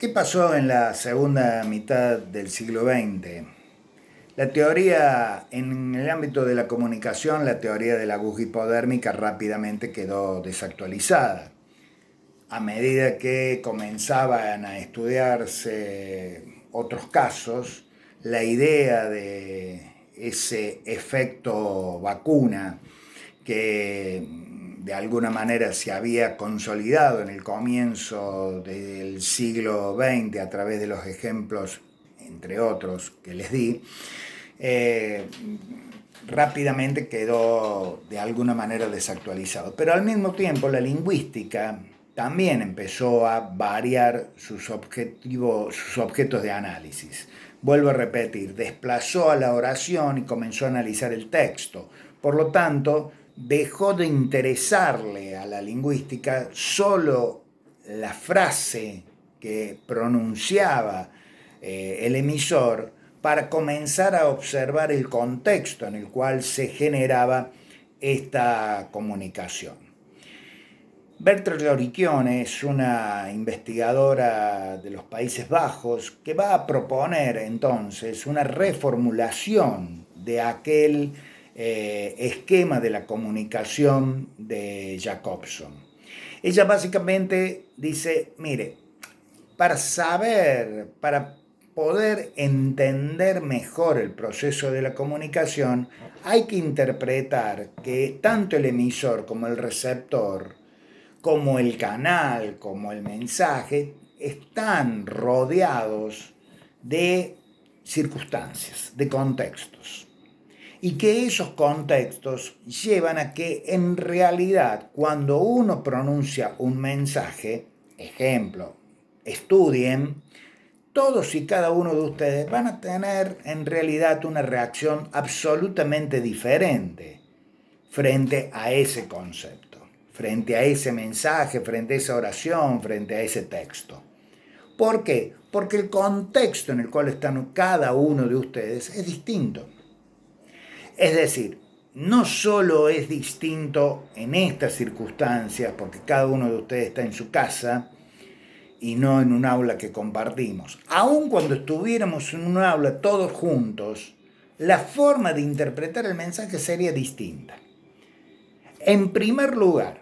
¿Qué pasó en la segunda mitad del siglo XX? La teoría, en el ámbito de la comunicación, la teoría de la aguja hipodérmica rápidamente quedó desactualizada. A medida que comenzaban a estudiarse otros casos, la idea de ese efecto vacuna que de alguna manera se había consolidado en el comienzo del siglo XX a través de los ejemplos, entre otros, que les di, eh, rápidamente quedó de alguna manera desactualizado. Pero al mismo tiempo la lingüística también empezó a variar sus objetos de análisis. Vuelvo a repetir, desplazó a la oración y comenzó a analizar el texto. Por lo tanto, dejó de interesarle a la lingüística solo la frase que pronunciaba el emisor, para comenzar a observar el contexto en el cual se generaba esta comunicación. Berta Oricchione es una investigadora de los Países Bajos que va a proponer entonces una reformulación de aquel esquema de la comunicación de Jacobson. Ella básicamente dice, mire, para poder entender mejor el proceso de la comunicación, hay que interpretar que tanto el emisor como el receptor, como el canal, como el mensaje, están rodeados de circunstancias, de contextos. Y que esos contextos llevan a que en realidad cuando uno pronuncia un mensaje, ejemplo, estudien, todos y cada uno de ustedes van a tener en realidad una reacción absolutamente diferente frente a ese concepto, frente a ese mensaje, frente a esa oración, frente a ese texto. ¿Por qué? Porque el contexto en el cual están cada uno de ustedes es distinto. Es decir, no solo es distinto en estas circunstancias, porque cada uno de ustedes está en su casa y no en un aula que compartimos. Aun cuando estuviéramos en un aula todos juntos, la forma de interpretar el mensaje sería distinta. En primer lugar,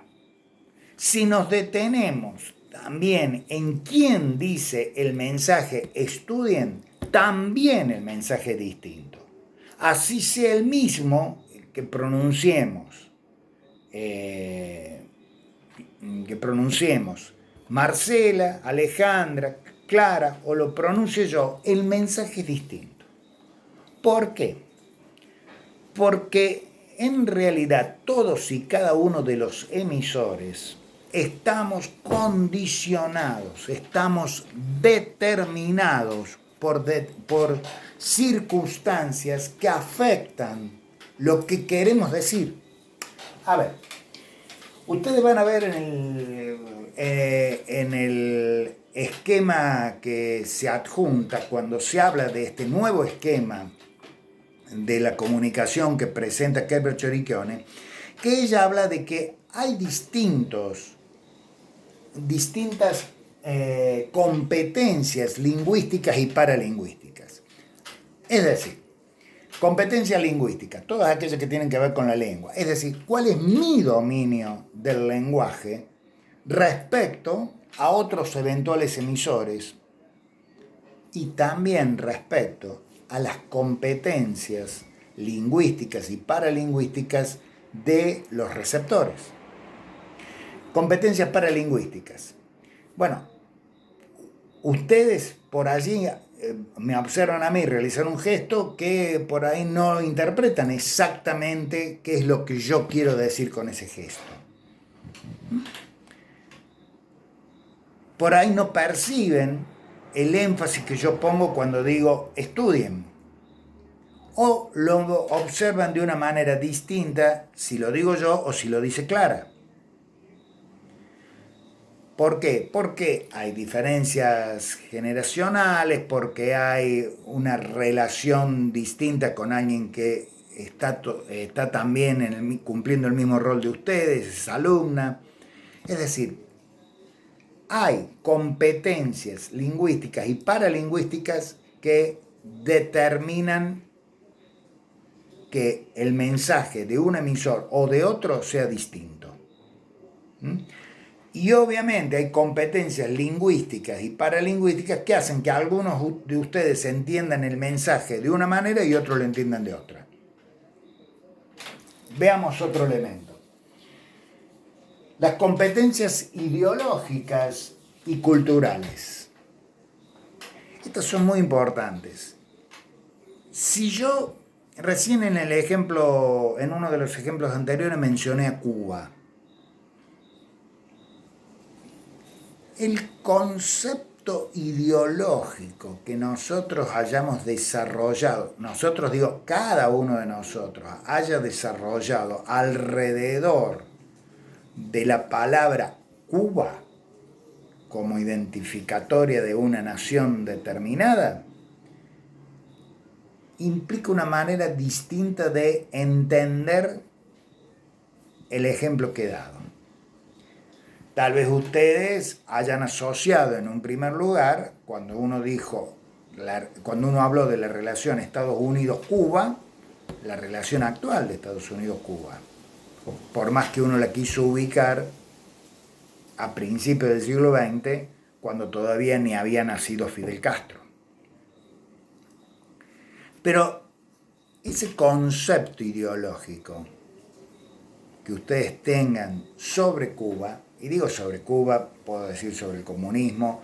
si nos detenemos también en quién dice el mensaje estudien, también el mensaje es distinto. Así sea el mismo que pronunciemos, Marcela, Alejandra, Clara o lo pronuncie yo, el mensaje es distinto. ¿Por qué? Porque en realidad todos y cada uno de los emisores estamos condicionados, estamos determinados por circunstancias que afectan lo que queremos decir. A ver, ustedes van a ver en el esquema que se adjunta cuando se habla de este nuevo esquema de la comunicación que presenta Herbert Oricchione, que ella habla de que hay distintas competencias lingüísticas y paralingüísticas. Es decir, competencias lingüísticas, todas aquellas que tienen que ver con la lengua. Es decir, cuál es mi dominio del lenguaje respecto a otros eventuales emisores y también respecto a las competencias lingüísticas y paralingüísticas de los receptores. Competencias paralingüísticas. Bueno, ustedes por allí me observan a mí realizar un gesto que por ahí no interpretan exactamente qué es lo que yo quiero decir con ese gesto. Por ahí no perciben el énfasis que yo pongo cuando digo estudien. O lo observan de una manera distinta si lo digo yo o si lo dice Clara. ¿Por qué? Porque hay diferencias generacionales, porque hay una relación distinta con alguien que está también cumpliendo el mismo rol de ustedes, es alumna. Es decir, hay competencias lingüísticas y paralingüísticas que determinan que el mensaje de un emisor o de otro sea distinto. Y obviamente hay competencias lingüísticas y paralingüísticas que hacen que algunos de ustedes entiendan el mensaje de una manera y otros lo entiendan de otra. Veamos otro elemento. Las competencias ideológicas y culturales. Estas son muy importantes. Si yo recién en uno de los ejemplos anteriores mencioné a Cuba, el concepto ideológico que nosotros hayamos desarrollado, nosotros digo, cada uno de nosotros haya desarrollado alrededor de la palabra Cuba como identificatoria de una nación determinada, implica una manera distinta de entender el ejemplo que he dado. Tal vez ustedes hayan asociado en un primer lugar, cuando uno habló de la relación Estados Unidos-Cuba, la relación actual de Estados Unidos-Cuba. Por más que uno la quiso ubicar a principios del siglo XX, cuando todavía ni había nacido Fidel Castro. Pero ese concepto ideológico que ustedes tengan sobre Cuba, y digo sobre Cuba, puedo decir sobre el comunismo,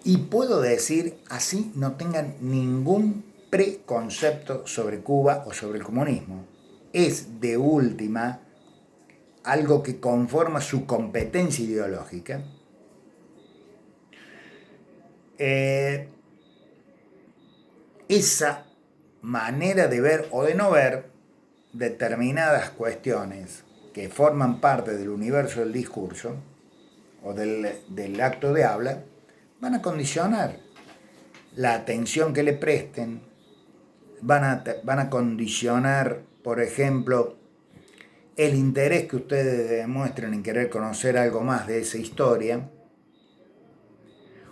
y puedo decir así no tengan ningún preconcepto sobre Cuba o sobre el comunismo. Es de última algo que conforma su competencia ideológica. Esa manera de ver o de no ver determinadas cuestiones que forman parte del universo del discurso o del acto de habla, van a condicionar la atención que le presten, van a condicionar, por ejemplo, el interés que ustedes demuestren en querer conocer algo más de esa historia,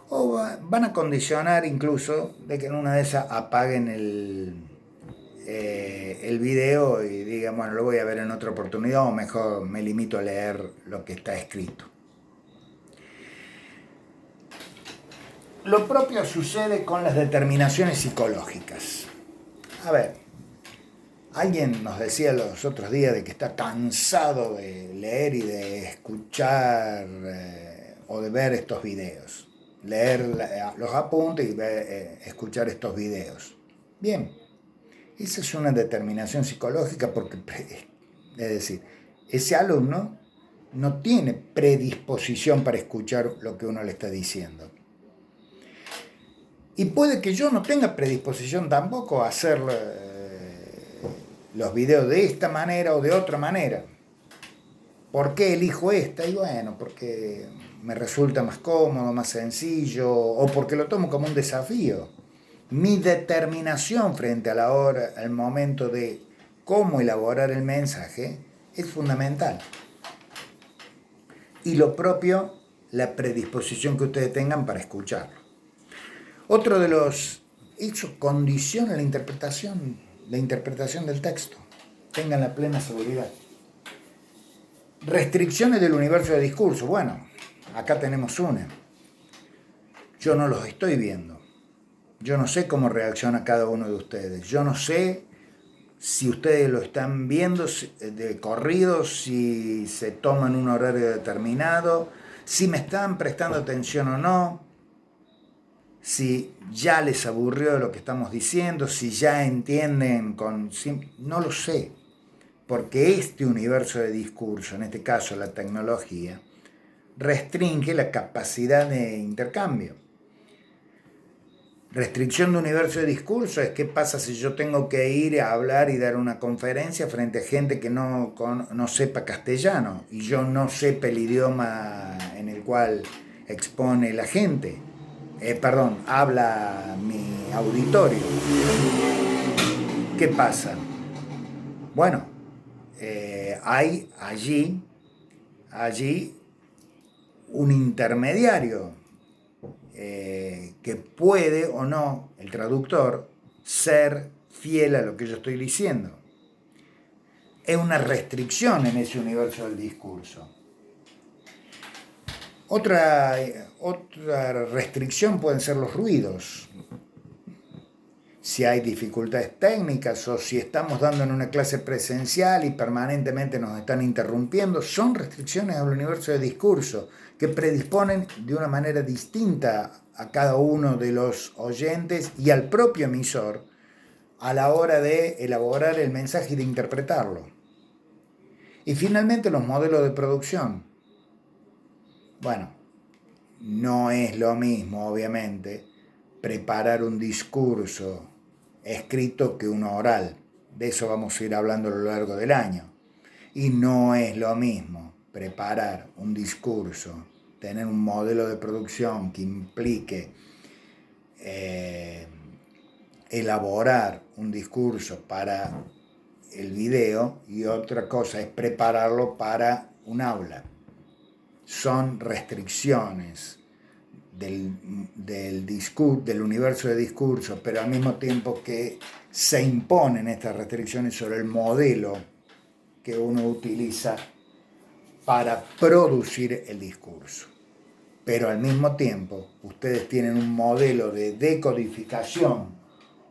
o van a condicionar incluso de que en una de esas apaguen el video y digan, bueno, lo voy a ver en otra oportunidad o mejor me limito a leer lo que está escrito. Lo propio sucede con las determinaciones psicológicas. A ver, alguien nos decía los otros días de que está cansado de leer y de escuchar o de ver estos videos. Leer los apuntes y escuchar estos videos. Bien, esa es una determinación psicológica porque, es decir, ese alumno no tiene predisposición para escuchar lo que uno le está diciendo. Y puede que yo no tenga predisposición tampoco a hacer los videos de esta manera o de otra manera. ¿Por qué elijo esta? Y bueno, porque me resulta más cómodo, más sencillo, o porque lo tomo como un desafío. Mi determinación frente al momento de cómo elaborar el mensaje es fundamental. Y lo propio, la predisposición que ustedes tengan para escucharlo. Otro de los hechos condiciona la interpretación del texto. Tengan la plena seguridad. Restricciones del universo de discurso. Bueno, acá tenemos una. Yo no los estoy viendo. Yo no sé cómo reacciona cada uno de ustedes. Yo no sé si ustedes lo están viendo de corrido, si se toman un horario determinado, si me están prestando atención o no, si ya les aburrió lo que estamos diciendo, si ya entienden no lo sé, porque este universo de discurso, en este caso la tecnología, restringe la capacidad de intercambio. Restricción de universo de discurso es qué pasa si yo tengo que ir a hablar y dar una conferencia frente a gente que no sepa castellano y yo no sepa el idioma en el cual expone la gente. Habla mi auditorio. ¿Qué pasa? Bueno, hay allí un intermediario que puede o no, el traductor, ser fiel a lo que yo estoy diciendo. Es una restricción en ese universo del discurso. Otra restricción pueden ser los ruidos. Si hay dificultades técnicas o si estamos dando en una clase presencial y permanentemente nos están interrumpiendo, son restricciones al universo de discurso que predisponen de una manera distinta a cada uno de los oyentes y al propio emisor a la hora de elaborar el mensaje y de interpretarlo. Y finalmente los modelos de producción. Bueno, no es lo mismo, obviamente, preparar un discurso escrito que uno oral. De eso vamos a ir hablando a lo largo del año. Y no es lo mismo preparar un discurso, tener un modelo de producción que implique elaborar un discurso para el video, y otra cosa es prepararlo para un aula. Son restricciones del universo de discurso, pero al mismo tiempo que se imponen estas restricciones sobre el modelo que uno utiliza para producir el discurso. Pero al mismo tiempo ustedes tienen un modelo de decodificación,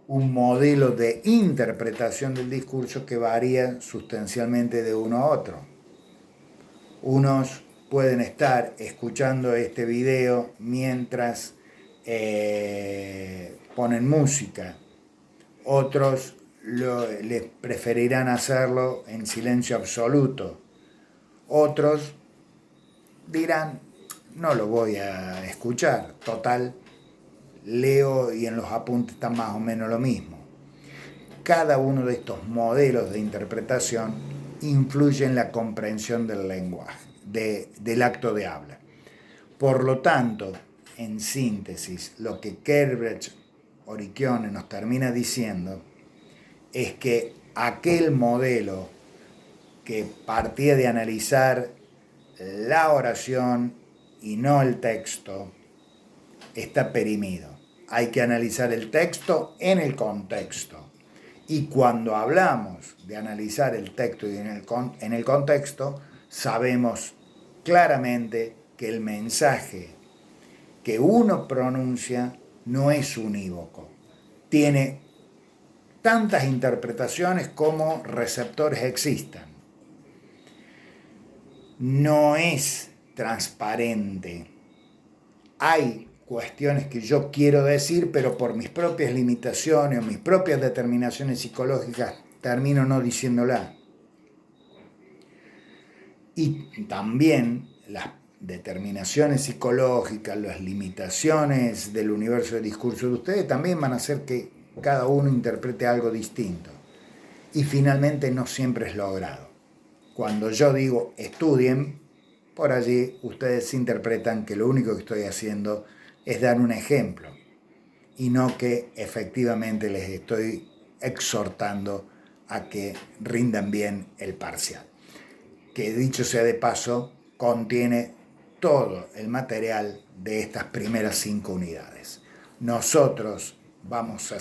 un modelo de interpretación del discurso que varía sustancialmente de uno a otro. Unos pueden estar escuchando este video mientras ponen música. Otros les preferirán hacerlo en silencio absoluto. Otros dirán, no lo voy a escuchar, total, leo y en los apuntes está más o menos lo mismo. Cada uno de estos modelos de interpretación influye en la comprensión del lenguaje, del acto de habla. Por lo tanto, en síntesis, lo que Kerbrecht Orichione nos termina diciendo es que aquel modelo que partía de analizar la oración y no el texto está perimido. Hay que analizar el texto en el contexto. Y cuando hablamos de analizar el texto y en el contexto, sabemos claramente que el mensaje que uno pronuncia no es unívoco. Tiene tantas interpretaciones como receptores existan. No es transparente. Hay cuestiones que yo quiero decir, pero por mis propias limitaciones o mis propias determinaciones psicológicas termino no diciéndola. Y también las determinaciones psicológicas, las limitaciones del universo de discurso de ustedes también van a hacer que cada uno interprete algo distinto. Y finalmente no siempre es logrado. Cuando yo digo estudien, por allí ustedes interpretan que lo único que estoy haciendo es dar un ejemplo y no que efectivamente les estoy exhortando a que rindan bien el parcial, que dicho sea de paso contiene todo el material de estas primeras 5 unidades. Nosotros vamos a